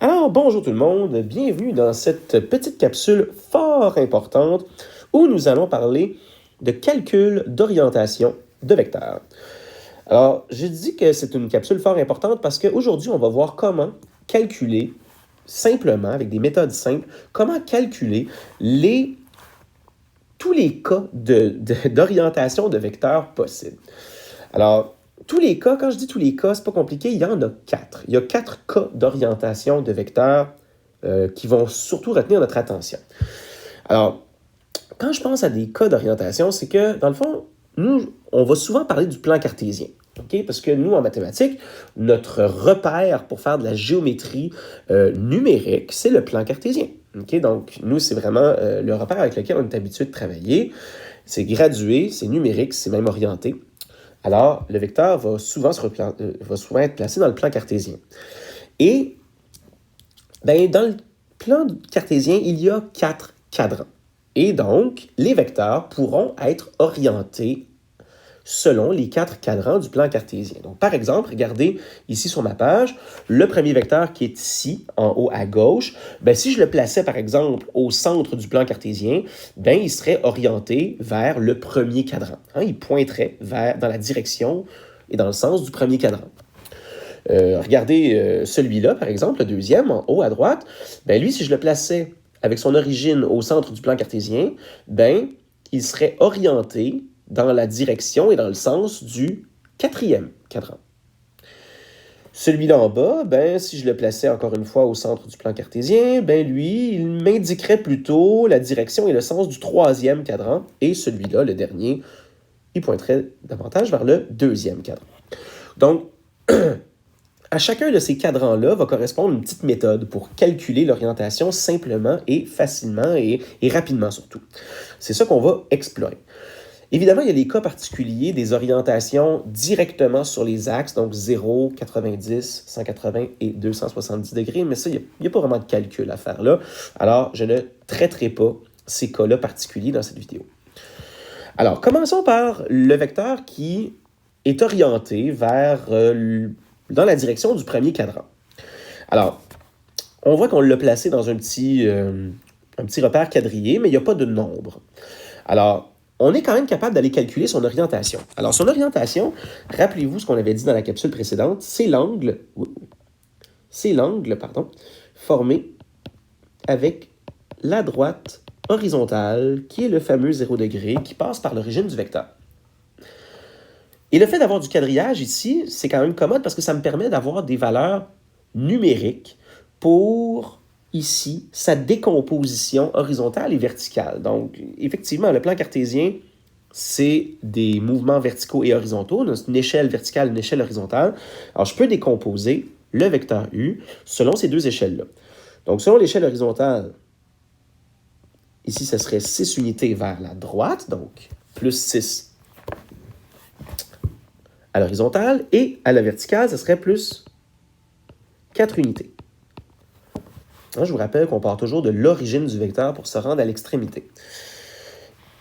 Alors, bonjour tout le monde, bienvenue dans cette petite capsule fort importante où nous allons parler de calcul d'orientation de vecteurs. Alors, je dis que c'est une capsule fort importante parce qu'aujourd'hui, on va voir comment calculer simplement, avec des méthodes simples, comment calculer tous les cas d'orientation de vecteurs possibles. Alors, tous les cas, quand je dis tous les cas, c'est pas compliqué, il y en a 4. Il y a 4 cas d'orientation de vecteurs qui vont surtout retenir notre attention. Alors, quand je pense à des cas d'orientation, c'est que, dans le fond, nous, on va souvent parler du plan cartésien. Okay? Parce que nous, en mathématiques, notre repère pour faire de la géométrie numérique, c'est le plan cartésien. Okay? Donc, nous, c'est vraiment le repère avec lequel on est habitué de travailler. C'est gradué, c'est numérique, c'est même orienté. Alors, le vecteur va souvent être placé dans le plan cartésien. Et dans le plan cartésien, il y a 4 cadrans. Et donc, les vecteurs pourront être orientés selon les 4 cadrans du plan cartésien. Donc, par exemple, regardez ici sur ma page, le premier vecteur qui est ici, en haut à gauche, si je le plaçais, par exemple, au centre du plan cartésien, il serait orienté vers le premier cadran. Il pointerait dans la direction et dans le sens du premier cadran. Regardez celui-là, par exemple, le deuxième, en haut à droite, lui, si je le plaçais avec son origine au centre du plan cartésien, il serait orienté dans la direction et dans le sens du 4e cadran. Celui-là en bas, si je le plaçais encore une fois au centre du plan cartésien, lui, il m'indiquerait plutôt la direction et le sens du 3e cadran, et celui-là, le dernier, il pointerait davantage vers le 2e cadran. Donc, à chacun de ces cadrans-là va correspondre une petite méthode pour calculer l'orientation simplement et facilement et rapidement surtout. C'est ça qu'on va explorer. Évidemment, il y a des cas particuliers, des orientations directement sur les axes, donc 0, 90, 180 et 270 degrés, mais ça, il n'y a pas vraiment de calcul à faire là. Alors, je ne traiterai pas ces cas-là particuliers dans cette vidéo. Alors, commençons par le vecteur qui est orienté dans la direction du premier cadran. Alors, on voit qu'on l'a placé dans un petit repère quadrillé, mais il n'y a pas de nombre. Alors, on est quand même capable d'aller calculer son orientation. Alors, son orientation, rappelez-vous ce qu'on avait dit dans la capsule précédente, c'est l'angle formé avec la droite horizontale, qui est le fameux 0 degré, qui passe par l'origine du vecteur. Et le fait d'avoir du quadrillage ici, c'est quand même commode parce que ça me permet d'avoir des valeurs numériques pour, ici, sa décomposition horizontale et verticale. Donc, effectivement, le plan cartésien, c'est des mouvements verticaux et horizontaux, une échelle verticale, une échelle horizontale. Alors, je peux décomposer le vecteur U selon ces deux échelles-là. Donc, selon l'échelle horizontale, ici, ce serait 6 unités vers la droite, donc plus 6 à l'horizontale, et à la verticale, ce serait plus 4 unités. Je vous rappelle qu'on part toujours de l'origine du vecteur pour se rendre à l'extrémité.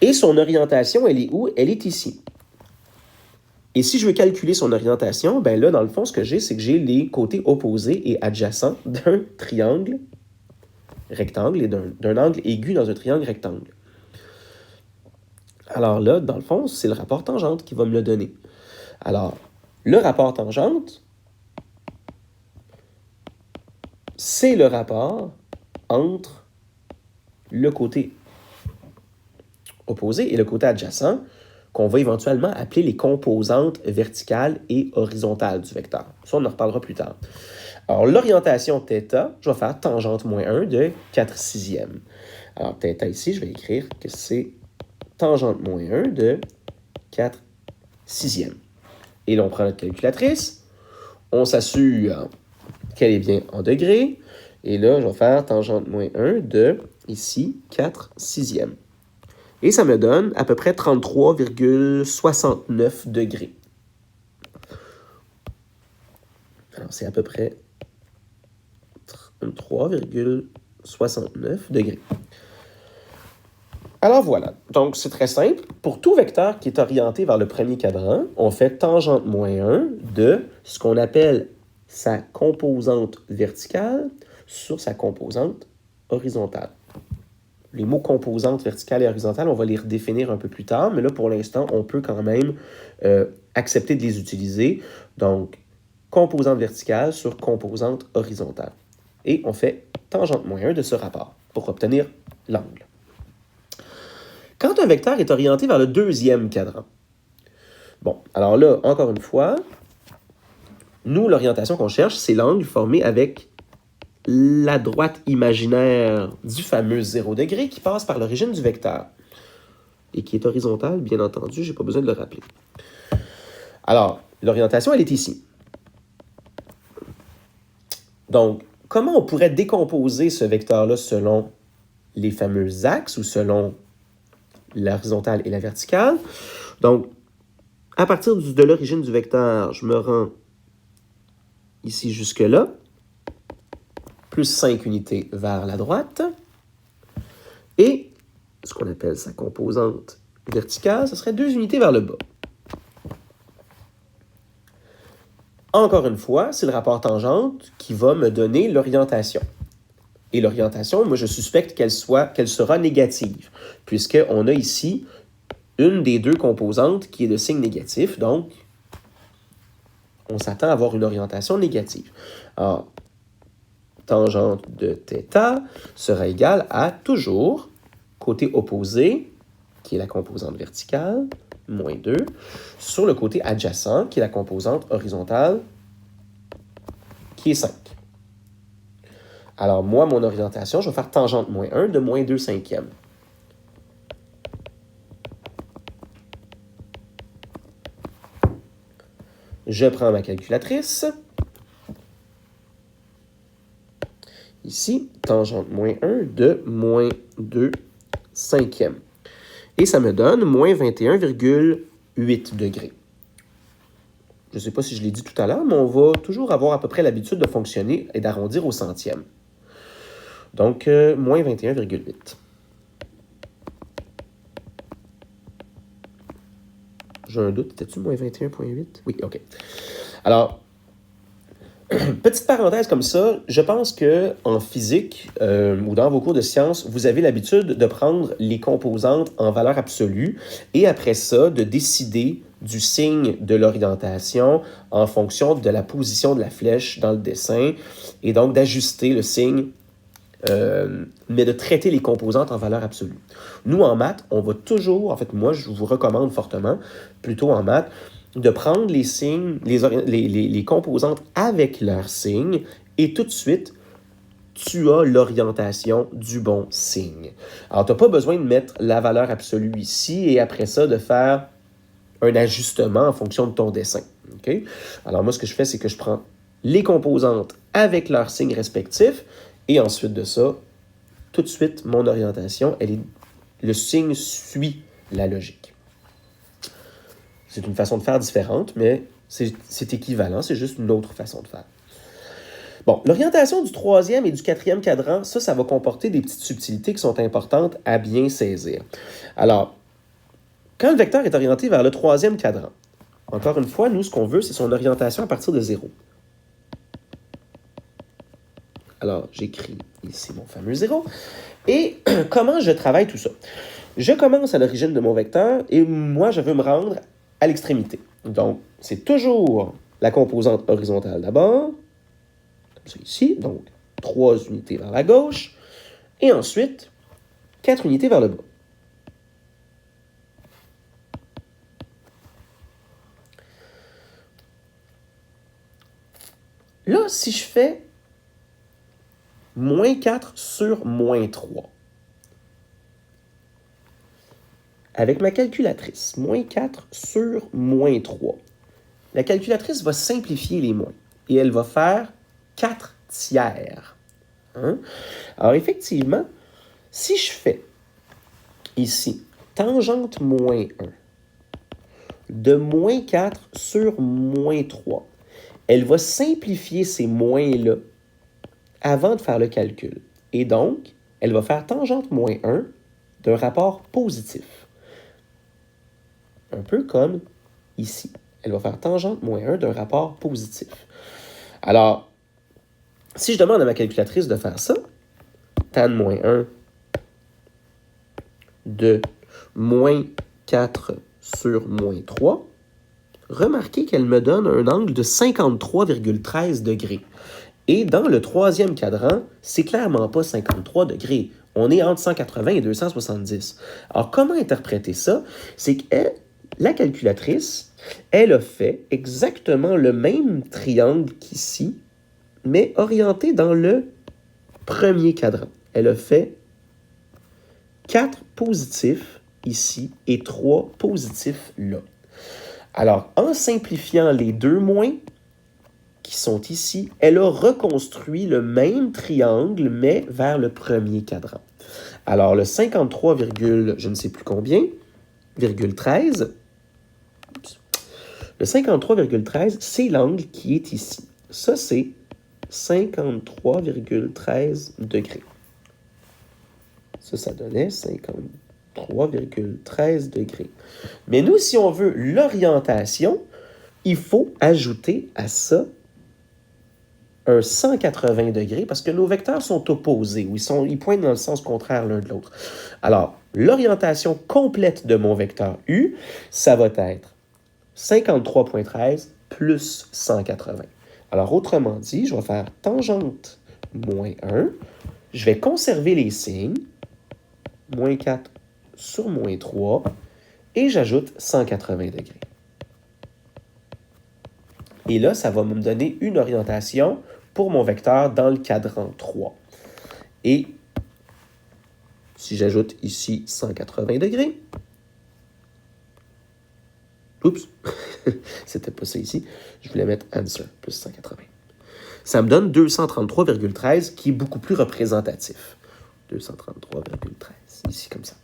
Et son orientation, elle est où? Elle est ici. Et si je veux calculer son orientation, là, dans le fond, ce que j'ai, c'est que j'ai les côtés opposés et adjacents d'un triangle rectangle et d'un angle aigu dans un triangle rectangle. Alors là, dans le fond, c'est le rapport tangente qui va me le donner. Alors, le rapport tangente, c'est le rapport entre le côté opposé et le côté adjacent, qu'on va éventuellement appeler les composantes verticales et horizontales du vecteur. Ça, on en reparlera plus tard. Alors, l'orientation θ, je vais faire tangente moins 1 de 4/6. Alors, θ ici, je vais écrire que c'est tangente moins 1 de 4/6. Et là, on prend notre calculatrice, on s'assure qu'elle est bien en degrés, et là, je vais faire tangente moins 1 de, ici, 4/6. Et ça me donne à peu près 33,69 degrés. Alors, c'est à peu près 33,69 degrés. Alors voilà, donc c'est très simple. Pour tout vecteur qui est orienté vers le premier cadran, on fait tangente moins 1 de ce qu'on appelle sa composante verticale sur sa composante horizontale. Les mots composante verticale et horizontale, on va les redéfinir un peu plus tard, mais là, pour l'instant, on peut quand même accepter de les utiliser. Donc, composante verticale sur composante horizontale. Et on fait tangente moins 1 de ce rapport pour obtenir l'angle. Quand un vecteur est orienté vers le deuxième cadran, bon, alors là, encore une fois, nous, l'orientation qu'on cherche, c'est l'angle formé avec la droite imaginaire du fameux 0 degré qui passe par l'origine du vecteur et qui est horizontale, bien entendu, je n'ai pas besoin de le rappeler. Alors, l'orientation, elle est ici. Donc, comment on pourrait décomposer ce vecteur-là selon les fameux axes ou selon l'horizontale et la verticale? Donc, à partir de l'origine du vecteur, je me rends ici jusque-là, plus 5 unités vers la droite, et ce qu'on appelle sa composante verticale, ce serait 2 unités vers le bas. Encore une fois, c'est le rapport tangente qui va me donner l'orientation. Et l'orientation, moi, je suspecte qu'elle sera négative, puisqu'on a ici une des deux composantes qui est de signe négatif, donc on s'attend à avoir une orientation négative. Alors, tangente de θ sera égale à toujours côté opposé, qui est la composante verticale, moins 2, sur le côté adjacent, qui est la composante horizontale, qui est 5. Alors, moi, mon orientation, je vais faire tangente moins 1 de moins 2 cinquièmes. Je prends ma calculatrice. Ici, tangente moins 1 de moins 2 cinquièmes. Et ça me donne moins 21,8 degrés. Je ne sais pas si je l'ai dit tout à l'heure, mais on va toujours avoir à peu près l'habitude de fonctionner et d'arrondir au centième. Donc, moins 21,8. J'ai un doute, était-tu moins 21,8? Oui, OK. Alors, petite parenthèse comme ça, je pense qu'en physique ou dans vos cours de sciences, vous avez l'habitude de prendre les composantes en valeur absolue et après ça, de décider du signe de l'orientation en fonction de la position de la flèche dans le dessin et donc d'ajuster le signe, mais de traiter les composantes en valeur absolue. Nous, en maths, on va toujours, en fait, moi, je vous recommande fortement, plutôt en maths, de prendre les signes, les composantes avec leurs signes, et tout de suite, tu as l'orientation du bon signe. Alors, tu n'as pas besoin de mettre la valeur absolue ici, et après ça, de faire un ajustement en fonction de ton dessin. Okay? Alors, moi, ce que je fais, c'est que je prends les composantes avec leurs signes respectifs, et ensuite de ça, tout de suite, mon orientation, le signe suit la logique. C'est une façon de faire différente, mais c'est équivalent, c'est juste une autre façon de faire. Bon, l'orientation du troisième et du quatrième cadran, ça va comporter des petites subtilités qui sont importantes à bien saisir. Alors, quand le vecteur est orienté vers le troisième cadran, encore une fois, nous, ce qu'on veut, c'est son orientation à partir de 0. Alors, j'écris ici mon fameux 0. Et comment je travaille tout ça? Je commence à l'origine de mon vecteur et moi, je veux me rendre à l'extrémité. Donc, c'est toujours la composante horizontale d'abord, comme ça ici, donc 3 unités vers la gauche, et ensuite 4 unités vers le bas. Là, si je fais moins 4 sur moins 3, avec ma calculatrice, moins 4 sur moins 3, la calculatrice va simplifier les moins et elle va faire 4 tiers. Hein? Alors effectivement, si je fais ici tangente moins 1 de moins 4 sur moins 3, elle va simplifier ces moins-là avant de faire le calcul. Et donc, elle va faire tangente moins 1 d'un rapport positif. Un peu comme ici. Elle va faire tangente moins 1 d'un rapport positif. Alors, Si je demande à ma calculatrice de faire ça, tan moins 1 de moins 4 sur moins 3, remarquez qu'elle me donne un angle de 53,13 degrés. Et dans le troisième cadran, c'est clairement pas 53 degrés. On est entre 180 et 270. Alors, comment interpréter ça? C'est que la calculatrice, elle a fait exactement le même triangle qu'ici, mais orienté dans le premier cadran. Elle a fait 4 positifs ici et 3 positifs là. Alors, en simplifiant les deux moins qui sont ici, elle a reconstruit le même triangle, mais vers le premier cadran. Alors, le 53, je ne sais plus combien, 13, le 53,13, c'est l'angle qui est ici. Ça, c'est 53,13 degrés. Ça donnait 53,13 degrés. Mais nous, si on veut l'orientation, il faut ajouter à ça un 180 degrés parce que nos vecteurs sont opposés ou ils pointent dans le sens contraire l'un de l'autre. Alors, l'orientation complète de mon vecteur U, ça va être 53,13 plus 180. Alors, autrement dit, je vais faire tangente moins 1. Je vais conserver les signes. Moins 4 sur moins 3. Et j'ajoute 180 degrés. Et là, ça va me donner une orientation pour mon vecteur dans le cadran 3. Et si j'ajoute ici 180 degrés, oups, c'était pas ça ici, je voulais mettre answer plus 180. Ça me donne 233,13 qui est beaucoup plus représentatif. 233,13, ici comme ça.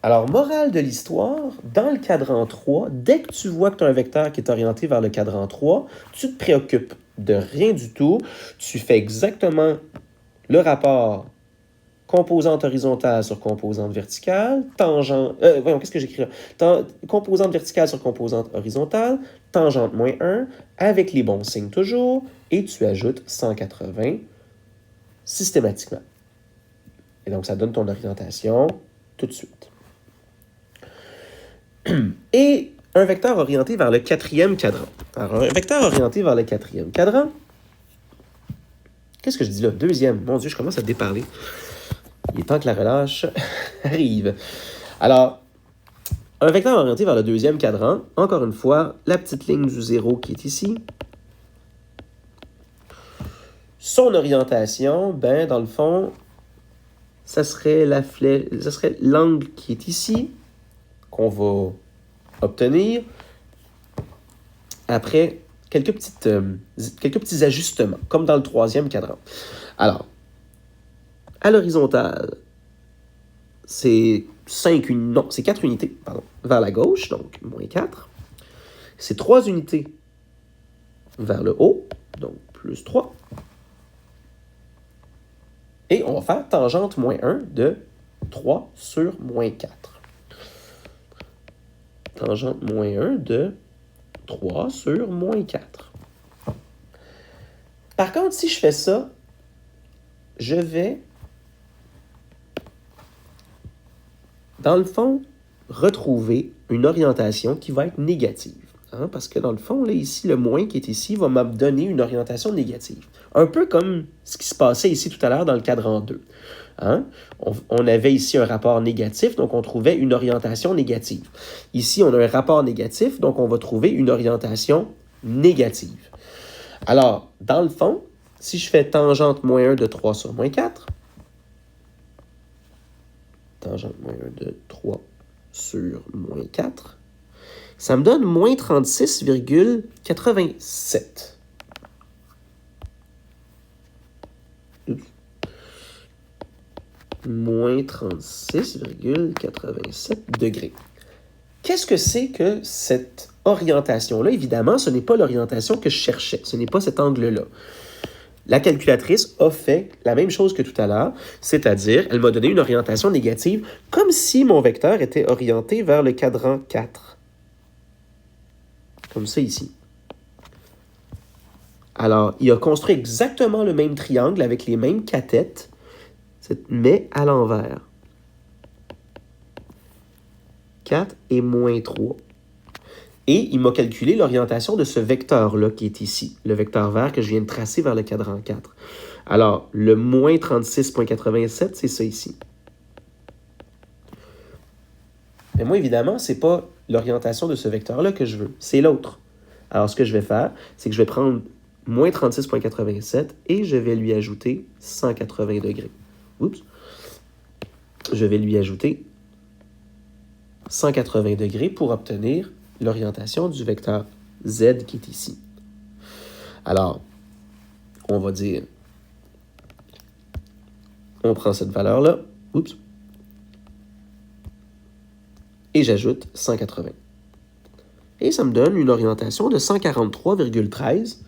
Alors, morale de l'histoire, dans le cadran 3, dès que tu vois que tu as un vecteur qui est orienté vers le cadran 3, tu te préoccupes de rien du tout. Tu fais exactement le rapport composante horizontale sur composante verticale, qu'est-ce que j'écris là? Composante verticale sur composante horizontale, tangente moins 1, avec les bons signes toujours, et tu ajoutes 180 systématiquement. Et donc, ça donne ton orientation tout de suite. Et un vecteur orienté vers le quatrième cadran. Alors, un vecteur orienté vers le quatrième cadran, qu'est-ce que je dis là? Deuxième. Mon Dieu, je commence à déparler. Il est temps que la relâche arrive. Alors, un vecteur orienté vers le deuxième cadran, encore une fois, la petite ligne du 0 qui est ici. Son orientation, dans le fond, ça serait l'angle qui est ici, qu'on va obtenir après quelques petits ajustements, comme dans le troisième cadran. Alors, à l'horizontale, c'est 4 unités, vers la gauche, donc moins 4. C'est 3 unités vers le haut, donc plus 3. Et on va faire tangente moins 1 de 3 sur moins 4. Tangente moins 1 de 3 sur moins 4. Par contre, si je fais ça, je vais, dans le fond, retrouver une orientation qui va être négative. Parce que dans le fond, là, ici, le moins qui est ici va me donner une orientation négative. Un peu comme ce qui se passait ici tout à l'heure dans le cadran 2. On avait ici un rapport négatif, donc on trouvait une orientation négative. Ici, on a un rapport négatif, donc on va trouver une orientation négative. Alors, dans le fond, si je fais tangente moins 1 de 3 sur moins 4, tangente moins 1 de 3 sur moins 4, ça me donne moins 36,87. Moins 36,87 degrés. Qu'est-ce que c'est que cette orientation-là? Évidemment, ce n'est pas l'orientation que je cherchais. Ce n'est pas cet angle-là. La calculatrice a fait la même chose que tout à l'heure, c'est-à-dire, elle m'a donné une orientation négative, comme si mon vecteur était orienté vers le cadran 4. comme ça ici. Alors, il a construit exactement le même triangle avec les mêmes cathètes, mais à l'envers. 4 et moins 3. Et il m'a calculé l'orientation de ce vecteur-là qui est ici, le vecteur vert que je viens de tracer vers le cadran 4. Alors, le moins 36,87, c'est ça ici. Mais moi, évidemment, ce n'est pas l'orientation de ce vecteur-là que je veux, c'est l'autre. Alors, ce que je vais faire, c'est que je vais prendre moins 36,87 et je vais lui ajouter 180 degrés. Oups. Je vais lui ajouter 180 degrés pour obtenir l'orientation du vecteur Z qui est ici. Alors, on va dire, on prend cette valeur-là, oups, et j'ajoute 180. Et ça me donne une orientation de 143,13.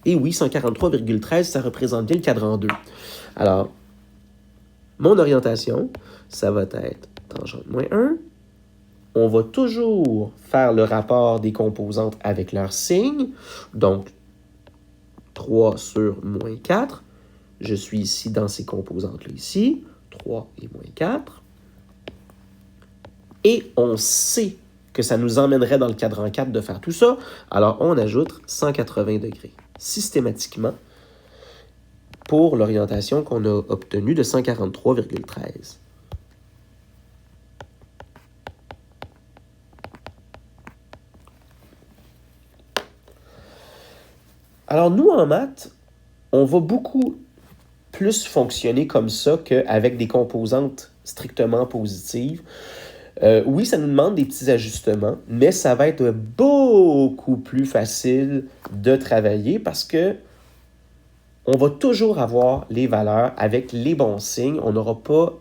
Et oui, 143,13, ça représente bien le cadran 2. Alors, mon orientation, ça va être tangente moins 1. On va toujours faire le rapport des composantes avec leur signe. Donc, 3 sur moins 4. Je suis ici dans ces composantes-là ici. 3 et moins 4. Et on sait que ça nous emmènerait dans le cadran 4 de faire tout ça. Alors, on ajoute 180 degrés systématiquement pour l'orientation qu'on a obtenue de 143,13. Alors, nous, en maths, on va beaucoup plus fonctionner comme ça qu'avec des composantes strictement positives. Oui, ça nous demande des petits ajustements, mais ça va être beaucoup plus facile de travailler parce que on va toujours avoir les valeurs avec les bons signes. On n'aura pas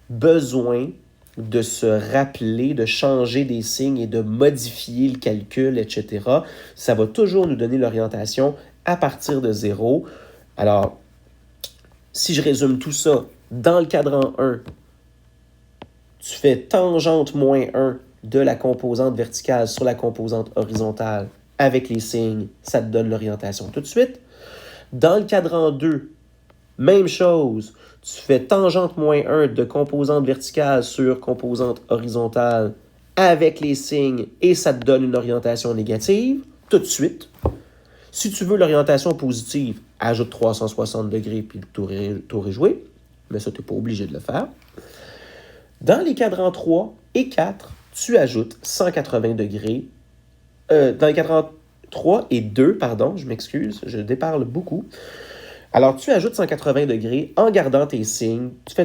besoin de se rappeler, de changer des signes et de modifier le calcul, etc. Ça va toujours nous donner l'orientation à partir de 0. Alors, si je résume tout ça, dans le cadran 1, tu fais tangente moins 1 de la composante verticale sur la composante horizontale avec les signes, ça te donne l'orientation tout de suite. Dans le cadran 2, même chose, tu fais tangente moins 1 de composante verticale sur composante horizontale avec les signes et ça te donne une orientation négative tout de suite. Si tu veux l'orientation positive, ajoute 360 degrés puis le tour est joué, mais ça, tu n'es pas obligé de le faire. Dans les cadrans 3 et 4, tu ajoutes 180 degrés. Dans les cadrans 3 et 2, pardon, je m'excuse, je déparle beaucoup. Alors, tu ajoutes 180 degrés en gardant tes signes. Tu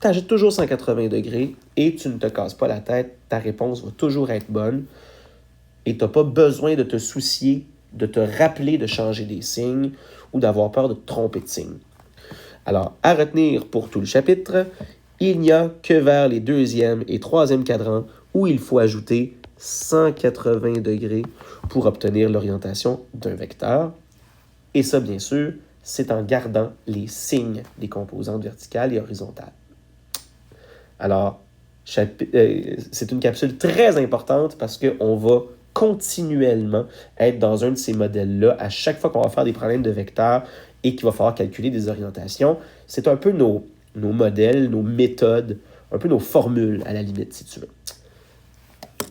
ajoutes toujours 180 degrés et tu ne te casses pas la tête. Ta réponse va toujours être bonne. Et tu n'as pas besoin de te soucier, de te rappeler de changer des signes ou d'avoir peur de te tromper de signe. Alors, à retenir pour tout le chapitre, il n'y a que vers les deuxième et troisième cadrans où il faut ajouter 180 degrés pour obtenir l'orientation d'un vecteur. Et ça, bien sûr, c'est en gardant les signes des composantes verticales et horizontales. Alors, c'est une capsule très importante parce qu'on va continuellement être dans un de ces modèles-là à chaque fois qu'on va faire des problèmes de vecteurs et qu'il va falloir calculer des orientations. C'est un peu nos modèles, nos méthodes, un peu nos formules à la limite, si tu veux.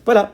Voilà.